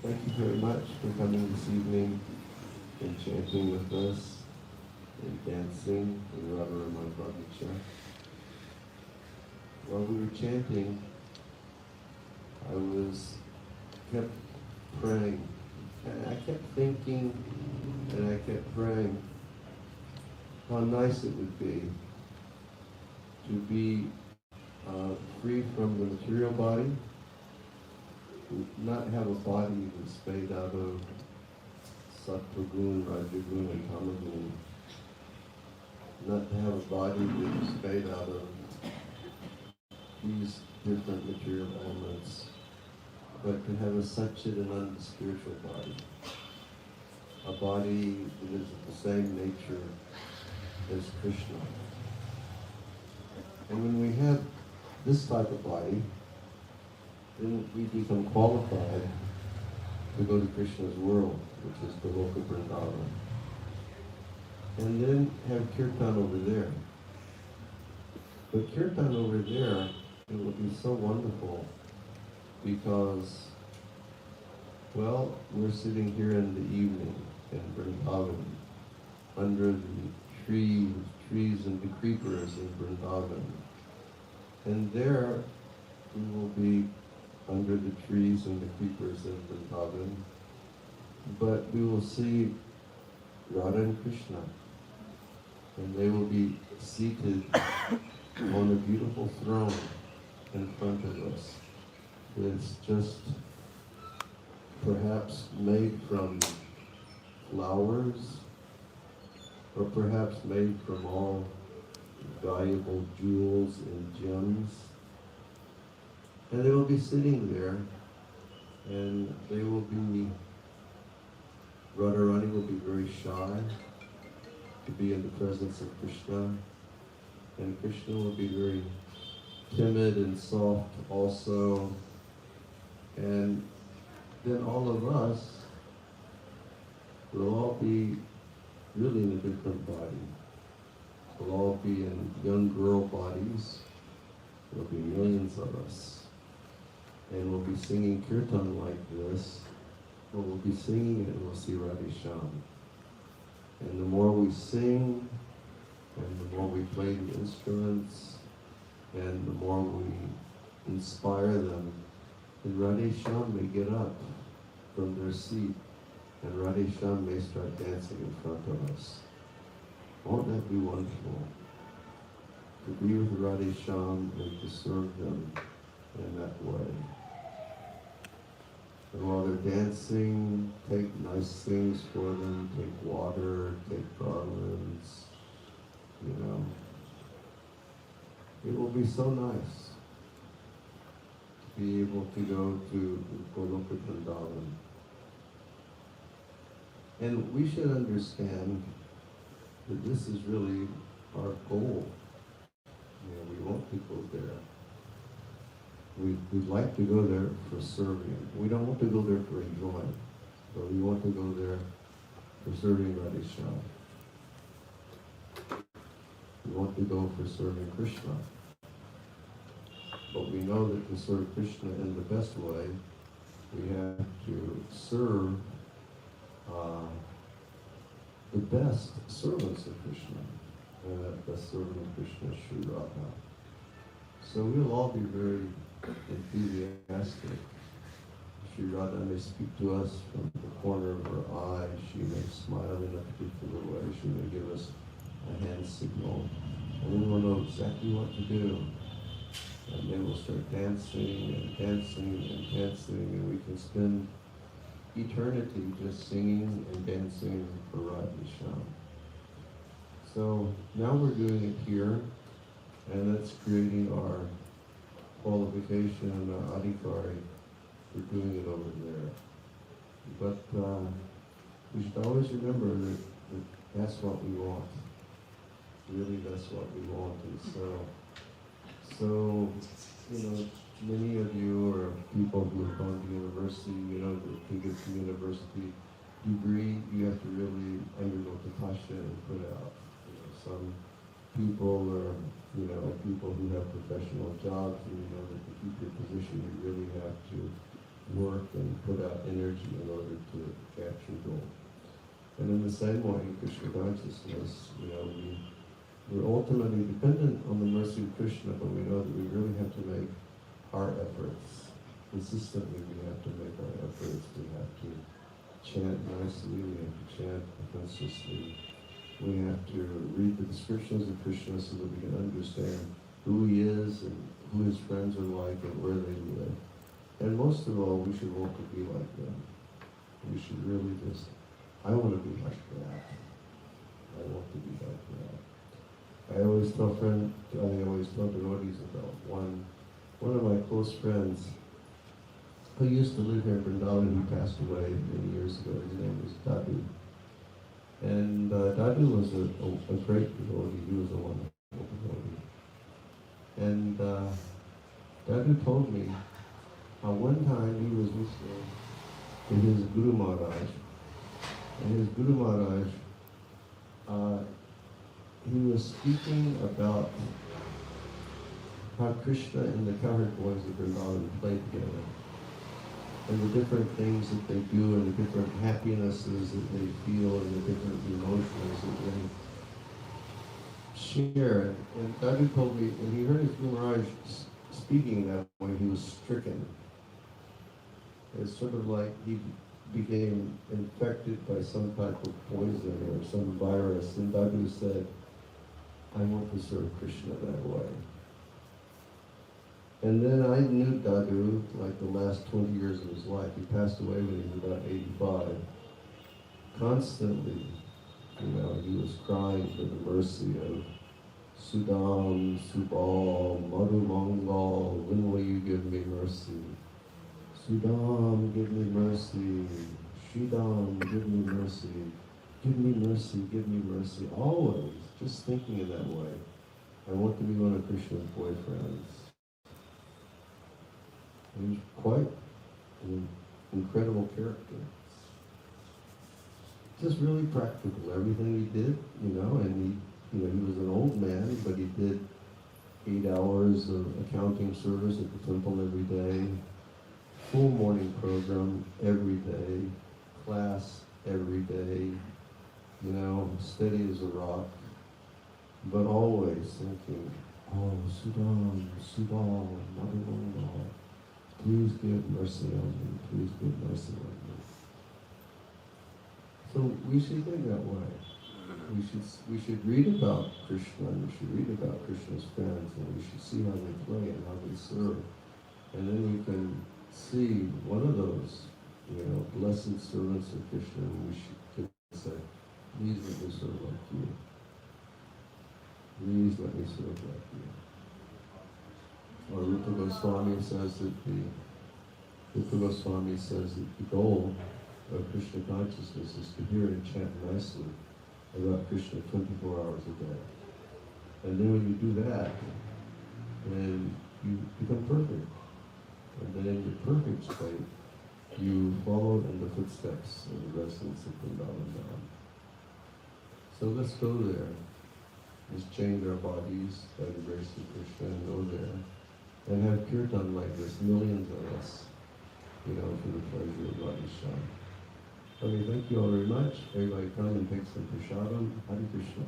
Thank you very much for coming this evening and chanting with us and dancing in Radha Raman Bhavicha. While we were chanting, I kept praying, and I kept thinking, and I kept praying how nice it would be to be free from the material body, to not have a body that's made out of sattva-gun, rajagun, and tamagun, not to have a body that's made out of these different material elements, but to have a Satchidananda spiritual body, a body that is of the same nature as Krishna. And when we have this type of body, then we become qualified to go to Krishna's world, which is the local Vrindavan. And then have kirtan over there. But kirtan over there, it will be so wonderful because, well, we're sitting here in the evening in Vrindavan, under the trees and the creepers in Vrindavan. And there we will be under the trees and the creepers in Vrindavan, but we will see Radha and Krishna, and they will be seated on a beautiful throne in front of us. It's just perhaps made from flowers, or perhaps made from all valuable jewels and gems. And they will be sitting there, and they will be, Radharani will be very shy to be in the presence of Krishna, and Krishna will be very timid and soft also. And then all of us will all be really in a different body. We'll all be in young girl bodies. There'll be millions of us. And we'll be singing kirtan like this, but we'll be singing it and we'll see Radhe Shyam. And the more we sing, and the more we play the instruments, and the more we inspire them, then Radhe Shyam may get up from their seat, and Radhe Shyam may start dancing in front of us. Won't that be wonderful? To be with Radhe Shyam and to serve them in that way. And while they're dancing, take nice things for them, take water, take garlands, you know. It will be so nice to be able to go to Goloka Vrindavan. And we should understand that this is really our goal. You know, we want to go there. We'd like to go there for serving. We don't want to go there for enjoying, but we want to go there for serving Radhe Shyam. We want to go for serving Krishna. But we know that to serve Krishna in the best way, we have to serve the best servants of Krishna. And that best servant of Krishna is Sri Radha. So we'll all be very enthusiastic. Sri Radha may speak to us from the corner of her eye. She may smile in a particular way. She may give us a hand signal. And then we'll know exactly what to do. And then we'll start dancing and dancing and dancing, and we can spend eternity just singing and dancing for Radhe Shyam. So now we're doing it here, and that's creating our qualification and our adhikari for doing it over there. But we should always remember that that's what we want. Really, that's what we want. And so, you know, many of you are people who have gone to university, you know, to get the university degree, you have to really undergo Tapasya and put out. You know, some people are, you know, people who have professional jobs, and you know that to keep your position, you really have to work and put out energy in order to achieve goal. And in the same way, Krishna consciousness, we're ultimately dependent on the mercy of Krishna, but we know that we really have to make our efforts. Consistently, we have to make our efforts. We have to chant nicely, we have to chant consciously. We have to read the descriptions of Krishna so that we can understand who he is and who his friends are like and where they live. And most of all, we should want to be like them. We should really I want to be like that. I want to be like that. I always tell devotees about one of my close friends who used to live here in Vrindavan, who passed away many years ago. His name was Dadu. And Dadu was a great devotee. He was a wonderful devotee. And Dadu told me how one time he was listening to his Guru Maharaj. And his Guru Maharaj, he was speaking about how Krishna and the cowherd boys of Vrindavan played together, and the different things that they do, and the different happinesses that they feel, and the different emotions that they share. And Dadu told me, when he heard his Guru Maharaj speaking that way, he was stricken. It's sort of like he became infected by some type of poison or some virus, and Dadu said, I want to serve Krishna that way. And then I knew Dadu like the last 20 years of his life. He passed away when he was about 85. Constantly, he was crying for the mercy of Sudam, Subal, Madhu Mangal, when will you give me mercy? Sudam, give me mercy. Shridam, give me mercy. Give me mercy, give me mercy. Always, just thinking in that way. I want to be one of Krishna's boyfriends. He was quite an incredible character. Just really practical, everything he did, and he was an old man, but he did 8 hours of accounting service at the temple every day, full morning program every day, class every day, steady as a rock, but always thinking, oh, Sudam, Subal, Madhuvanga, please give mercy on me, please give mercy on me. So we should think that way. We should read about Krishna, and we should read about Krishna's friends, and we should see how they play and how they serve. And then we can see one of those, blessed servants of Krishna, and we should say, please let me serve like you. Please let me serve like you. Or Rupa Goswami says that the goal of Krishna consciousness is to hear and chant nicely about Krishna 24 hours a day. And then when you do that, then you become perfect. And then in your perfect state, you follow in the footsteps of the residents of Vrindavan. So let's go there. Let's change our bodies by the grace of Krishna and go there. And have kirtan like this, millions of us, for the pleasure of Radha Shyam. Okay, thank you all very much. Everybody come and take some prasadam. Hare Krishna.